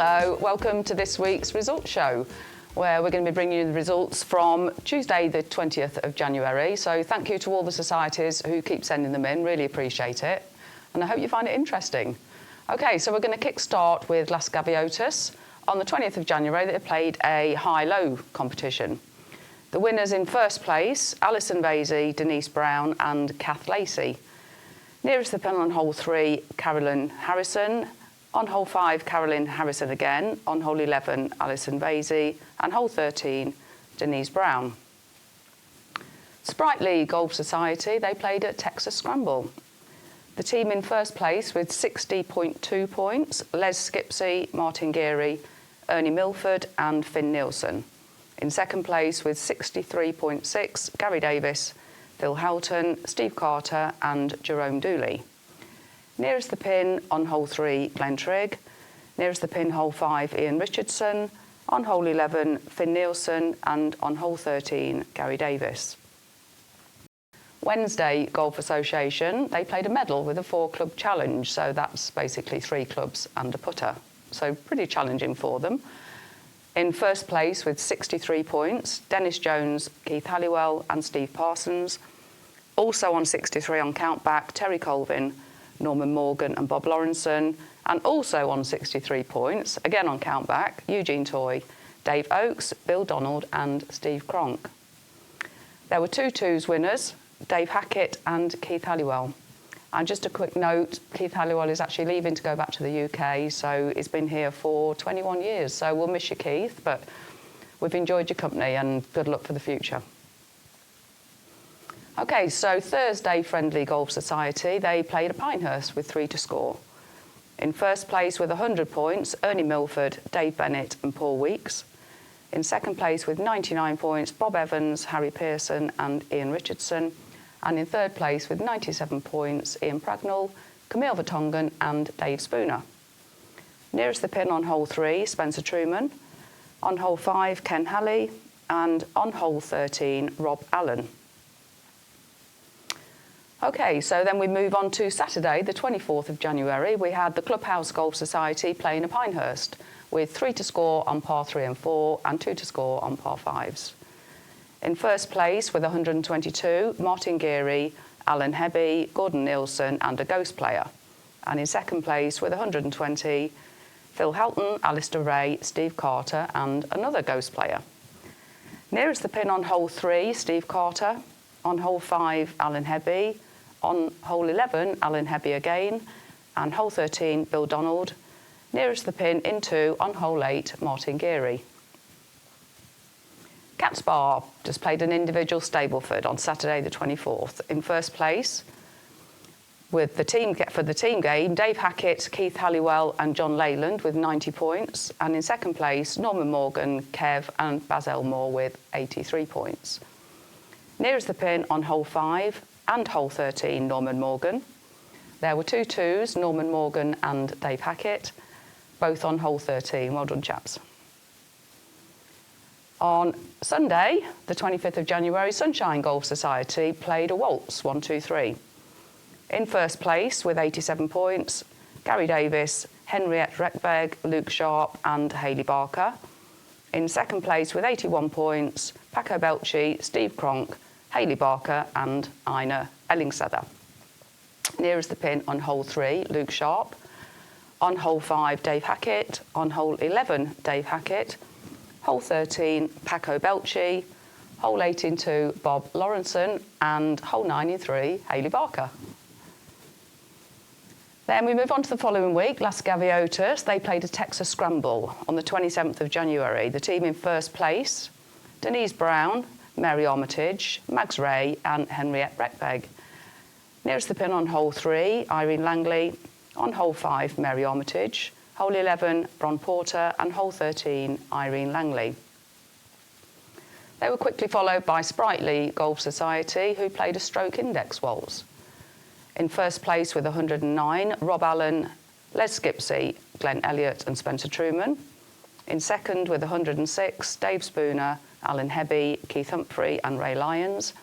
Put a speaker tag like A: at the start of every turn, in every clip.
A: Hello, welcome to this week's results show, where we're going to be bringing you the results from Tuesday the 20th of January. So thank you to all the societies who keep sending them in, really appreciate it. And I hope you find it interesting. OK, so we're going to kick-start with Las Gaviotas. On the 20th of January, they played a high-low competition. The winners in first place, Alison Vasey, Denise Brown and Kath Lacey. Nearest the pin on hole 3, Carolyn Harrison. On hole 5, Carolyn Harrison again. On hole 11, Alison Vasey. And hole 13, Denise Brown. Sprightly Golf Society, they played at Texas Scramble. The team in first place with 60.2 points, Les Skipsey, Martin Geary, Ernie Milford and Finn Nielsen. In second place with 63.6, Gary Davis, Phil Houghton, Steve Carter and Jerome Dooley. Nearest the pin on hole 3, Glenn Trigg. Nearest the pin, hole 5, Ian Richardson. On hole 11, Finn Nielsen. And on hole 13, Gary Davis. Wednesday Golf Association, they played a medal with a 4-club challenge. So that's basically 3 clubs and a putter. So pretty challenging for them. In first place with 63 points, Dennis Jones, Keith Halliwell and Steve Parsons. Also on 63 on countback, Terry Colvin, Norman Morgan and Bob Lawrenson, and also on 63 points, again on countback, Eugene Toy, Dave Oakes, Bill Donald and Steve Cronk. There were 2 twos winners, Dave Hackett and Keith Halliwell. And just a quick note, Keith Halliwell is actually leaving to go back to the UK, so he's been here for 21 years, so we'll miss you, Keith, but we've enjoyed your company and good luck for the future. OK, so Thursday Friendly Golf Society, they played a Pinehurst with 3 to score. In first place with 100 points, Ernie Milford, Dave Bennett and Paul Weeks. In second place with 99 points, Bob Evans, Harry Pearson and Ian Richardson. And in third place with 97 points, Ian Pragnell, Camille Vertonghen and Dave Spooner. Nearest the pin on hole 3, Spencer Truman. On hole 5, Ken Halley. And on hole 13, Rob Allen. OK, so then we move on to Saturday, the 24th of January. We had the Clubhouse Golf Society playing a Pinehurst with 3 to score on par 3 and 4 and 2 to score on par 5s. In first place with 122, Martin Geary, Alan Hebby, Gordon Nielsen and a ghost player. And in second place with 120, Phil Houghton, Alistair Ray, Steve Carter and another ghost player. Nearest the pin on hole 3, Steve Carter. On hole 5, Alan Hebby. On hole 11, Alan Hebby again. And hole 13, Bill Donald. Nearest the pin in 2 on hole 8, Martin Geary. Catsbar just played an individual Stableford on Saturday the 24th. In first place with the team for the team game, Dave Hackett, Keith Halliwell and John Leyland with 90 points. And in second place, Norman Morgan, Kev and Baz Elmore with 83 points. Nearest the pin on hole 5 and hole 13, Norman Morgan. There were 2 twos, Norman Morgan and Dave Hackett, both on hole 13. Well done, chaps. On Sunday, the 25th of January, Sunshine Golf Society played a waltz, 1, 2, 3. In first place with 87 points, Gary Davis, Henriette Reckberg, Luke Sharp and Hayley Barker. In second place with 81 points, Paco Belchi, Steve Cronk, Hayley Barker and Ina Ellingsether. Nearest the pin on hole 3, Luke Sharp. On hole 5, Dave Hackett. On hole 11, Dave Hackett. Hole 13, Paco Belchi. Hole 8 in 2, Bob Lawrenson. And hole 9 in 3, Hayley Barker. Then we move on to the following week, Las Gaviotas. They played a Texas Scramble on the 27th of January. The team in first place, Denise Brown, Mary Armitage, Mags Ray and Henriette Reckberg. Nearest the pin on hole 3, Irene Langley. On hole 5, Mary Armitage. Hole 11, Bron Porter and hole 13, Irene Langley. They were quickly followed by Sprightly Golf Society, who played a stroke index waltz. In first place with 109, Rob Allen, Les Skipsey, Glenn Elliott and Spencer Truman. In second with 106, Dave Spooner, Alan Hebby, Keith Humphrey and Ray Lyons.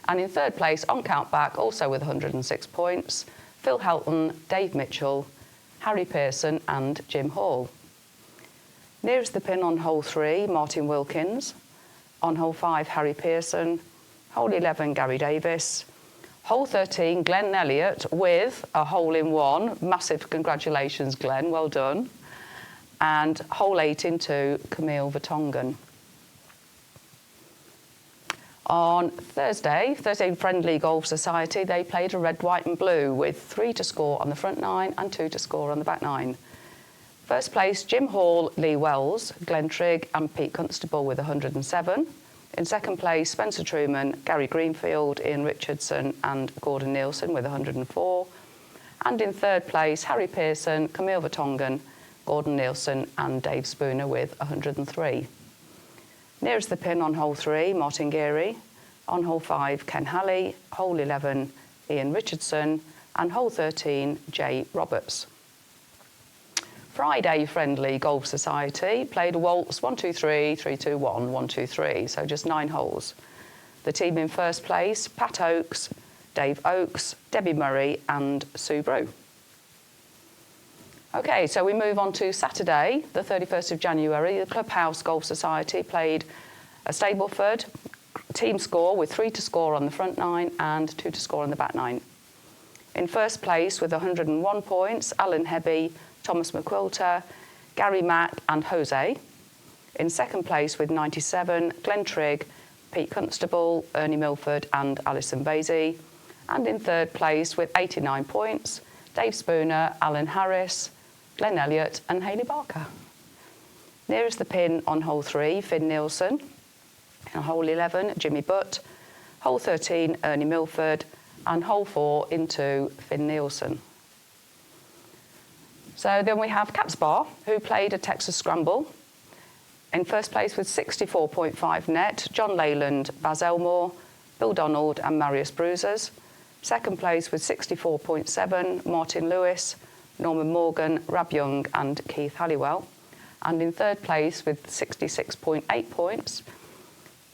A: And in third place on countback, also with 106 points, Phil Houghton, Dave Mitchell, Harry Pearson and Jim Hall. Nearest the pin on hole 3, Martin Wilkins. On hole 5, Harry Pearson. Hole 11, Gary Davis. Hole 13, Glenn Elliott with a hole-in-one. Massive congratulations, Glenn, well done. And hole 18 to Camille Vertonghen. On Thursday Friendly Golf Society, they played a red, white and blue with 3 to score on the front 9 and 2 to score on the back 9. First place, Jim Hall, Lee Wells, Glenn Trigg and Pete Constable with 107. In second place, Spencer Truman, Gary Greenfield, Ian Richardson and Gordon Nielsen with 104. And in third place, Harry Pearson, Camille Vertonghen, Gordon Nielsen and Dave Spooner with 103. Nearest the pin on hole 3, Martin Geary. On hole 5, Ken Halley. Hole 11, Ian Richardson. And hole 13, Jay Roberts. Friday Friendly Golf Society played a waltz 1-2-3, 3-2-1, 1-2-3, so just 9 holes. The team in first place, Pat Oakes, Dave Oakes, Debbie Murray and Sue Brew. Okay, so we move on to Saturday, the 31st of January. The Clubhouse Golf Society played a Stableford team score with 3 to score on the front 9 and 2 to score on the back 9. In first place with 101 points, Alan Hebby, Thomas McQuilter, Gary Mack and Jose. In second place with 97, Glenn Trigg, Pete Constable, Ernie Milford and Alison Vasey. And in third place with 89 points, Dave Spooner, Alan Harris, Glenn Elliott and Hayley Barker. Nearest the pin on hole 3, Finn Nielsen. On hole 11, Jimmy Butt. Hole 13, Ernie Milford. And hole 4 into Finn Nielsen. So then we have Catsbar, who played a Texas Scramble. In first place with 64.5 net, John Leyland, Baz Elmore, Bill Donald and Marius Bruisers. Second place with 64.7, Martin Lewis, Norman Morgan, Rab Young and Keith Halliwell. And in third place with 66.8 points,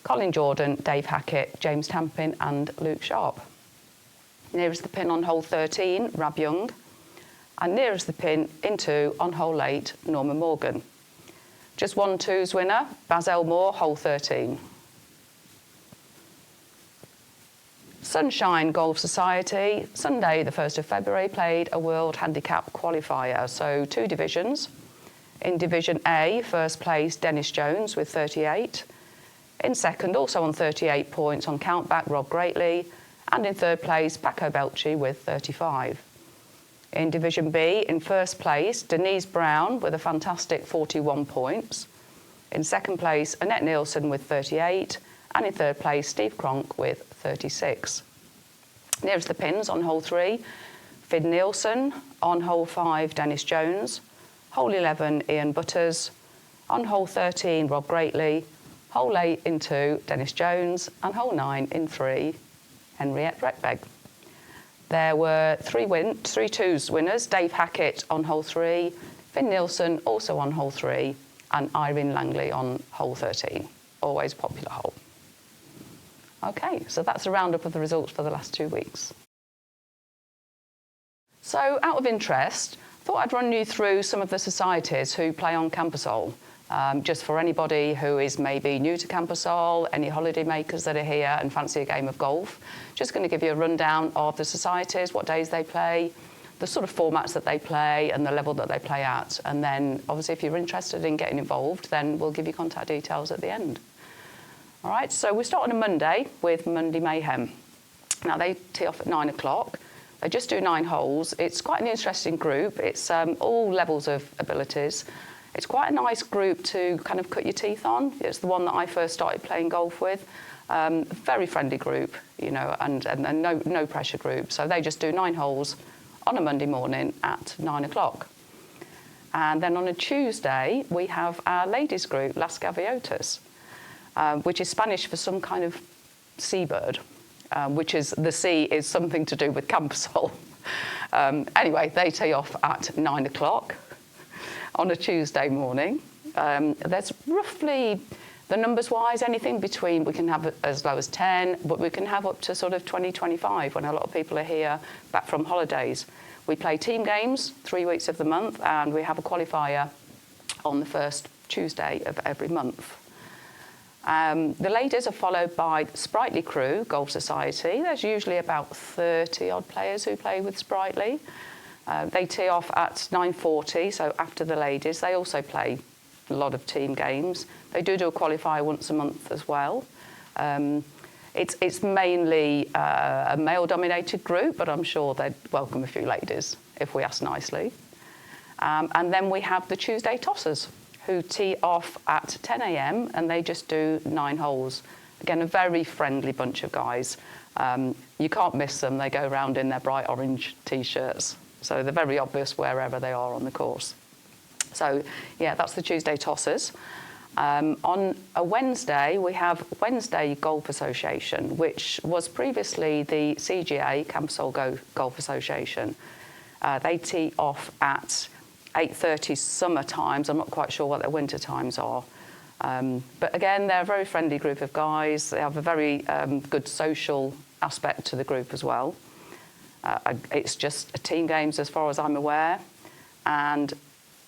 A: Colin Jordan, Dave Hackett, James Tampin and Luke Sharp. Nearest the pin on hole 13, Rab Young. And nearest the pin into on hole 8, Norman Morgan. Just 1-2's winner, Baz Elmore, hole 13. Sunshine Golf Society, Sunday the 1st of February, played a World Handicap qualifier, so 2 divisions. In Division A, first place Dennis Jones with 38. In second, also on 38 points on countback, Rob Greatley. And in third place, Paco Belchi with 35. In Division B, in first place, Denise Brown with a fantastic 41 points. In second place, Annette Nielsen with 38. And in third place, Steve Cronk with 36. Nearest the pins on hole 3, Finn Nielsen. On hole 5, Dennis Jones. Hole 11, Ian Butters. On hole 13, Rob Greatley. Hole 8 in 2, Dennis Jones. And hole 9 in 3, Henriette Reckbeg. There were 3 2's winners, Dave Hackett on hole 3, Finn Nielsen also on hole 3, and Irene Langley on hole 13. Always a popular hole. Okay, so that's a roundup of the results for the last 2 weeks. So, out of interest, I thought I'd run you through some of the societies who play on Campasol. Just for anybody who is maybe new to Campasol, any holiday makers that are here and fancy a game of golf. Just going to give you a rundown of the societies, what days they play, the sort of formats that they play and the level that they play at. And then, obviously, if you're interested in getting involved, then we'll give you contact details at the end. All right, so we start on a Monday with Monday Mayhem. Now, they tee off at 9 o'clock. They just do 9 holes. It's quite an interesting group. It's all levels of abilities. It's quite a nice group to kind of cut your teeth on. It's the one that I first started playing golf with. Very friendly group, you know, and no pressure group. So they just do 9 holes on a Monday morning at 9 o'clock. And then on a Tuesday, we have our ladies group, Las Gaviotas, which is Spanish for some kind of seabird, which is, the sea is something to do with Campasol. Anyway, they tee off at 9 o'clock. On a Tuesday morning. There's roughly, the numbers-wise, anything between, we can have as low as 10, but we can have up to sort of 20, 25 when a lot of people are here back from holidays. We play team games 3 weeks of the month, and we have a qualifier on the first Tuesday of every month. The ladies are followed by Sprightly Crew Golf Society. There's usually about 30 odd players who play with Sprightly. They tee off at 9:40, so after the ladies. They also play a lot of team games. They do a qualifier once a month as well. It's mainly a male-dominated group, but I'm sure they'd welcome a few ladies if we ask nicely. And then we have the Tuesday Tossers, who tee off at 10 a.m. and they just do 9 holes. Again, a very friendly bunch of guys. You can't miss them. They go around in their bright orange T-shirts, so they're very obvious wherever they are on the course. So, yeah, that's the Tuesday Tossers. On a Wednesday, we have Wednesday Golf Association, which was previously the CGA, Campasol Golf Association. They tee off at 8:30 summer times. I'm not quite sure what their winter times are. But again, they're a very friendly group of guys. They have a very good social aspect to the group as well. It's just team games as far as I'm aware. And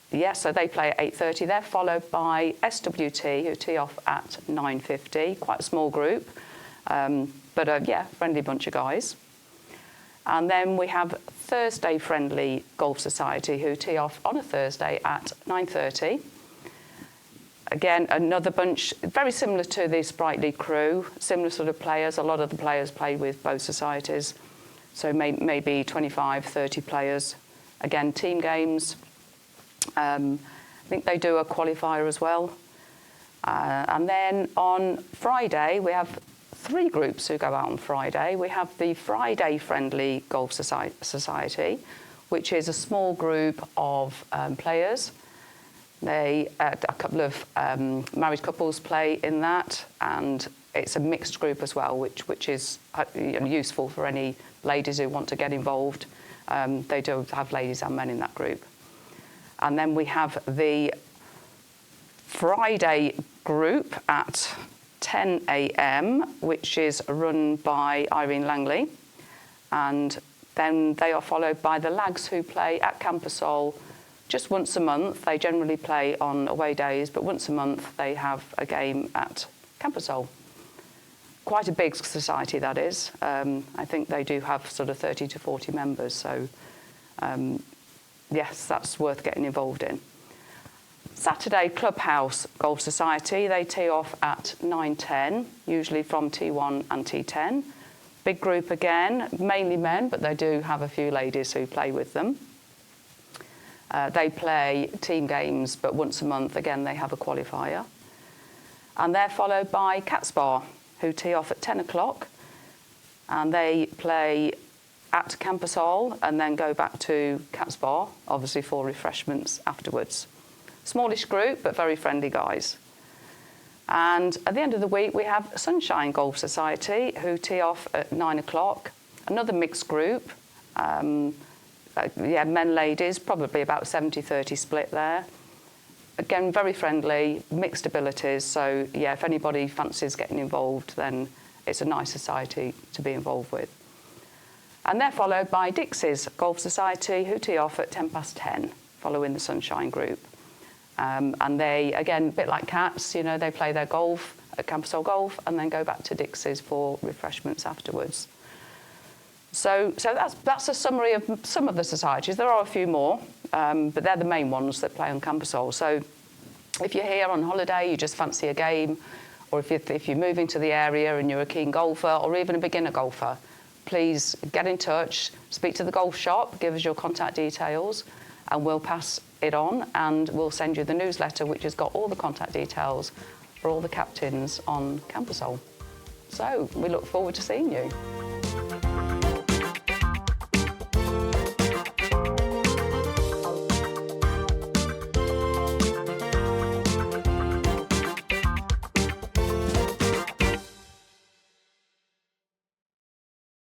A: yeah, so they play at 8:30. They're followed by SWT, who tee off at 9:50. Quite a small group, but yeah, friendly bunch of guys. And then we have Thursday Friendly Golf Society, who tee off on a Thursday at 9:30. Again, another bunch, very similar to the Sprightly Crew, similar sort of players. A lot of the players play with both societies, so maybe 25, 30 players. Again, team games. I think they do a qualifier as well. And then on Friday, we have 3 groups who go out on Friday. We have the Friday Friendly Golf Society, which is a small group of players. A couple of married couples play in that, and it's a mixed group as well, which is useful for any ladies who want to get involved. They do have ladies and men in that group. And then we have the Friday group at 10 a.m., which is run by Irene Langley. And then they are followed by the lags, who play at Campasol just once a month. They generally play on away days, but once a month they have a game at Campasol. Quite a big society, that is. I think they do have sort of 30 to 40 members, so yes, that's worth getting involved in. Saturday Clubhouse Golf Society, they tee off at 9:10, usually from T1 and T10. Big group again, mainly men, but they do have a few ladies who play with them. They play team games, but once a month, again, they have a qualifier. And they're followed by Cat's Bar, who tee off at 10 o'clock. And they play at Campasol and then go back to Cat's Bar, obviously for refreshments afterwards. Smallish group, but very friendly guys. And at the end of the week, we have Sunshine Golf Society, who tee off at 9 o'clock. Another mixed group. Yeah, men, ladies, probably about 70-30 split there. Again, very friendly, mixed abilities. So, yeah, if anybody fancies getting involved, then it's a nice society to be involved with. And they're followed by Dixie's Golf Society, who tee off at 10:10, following the Sunshine group. And they, again, a bit like Cats, you know, they play their golf at Campasol Golf and then go back to Dixie's for refreshments afterwards. So that's a summary of some of the societies. There are a few more, but they're the main ones that play on Campasol. So if you're here on holiday, you just fancy a game, or if you're moving to the area and you're a keen golfer or even a beginner golfer, please get in touch, speak to the golf shop, give us your contact details, and we'll pass it on and we'll send you the newsletter, which has got all the contact details for all the captains on Campasol. So we look forward to seeing you.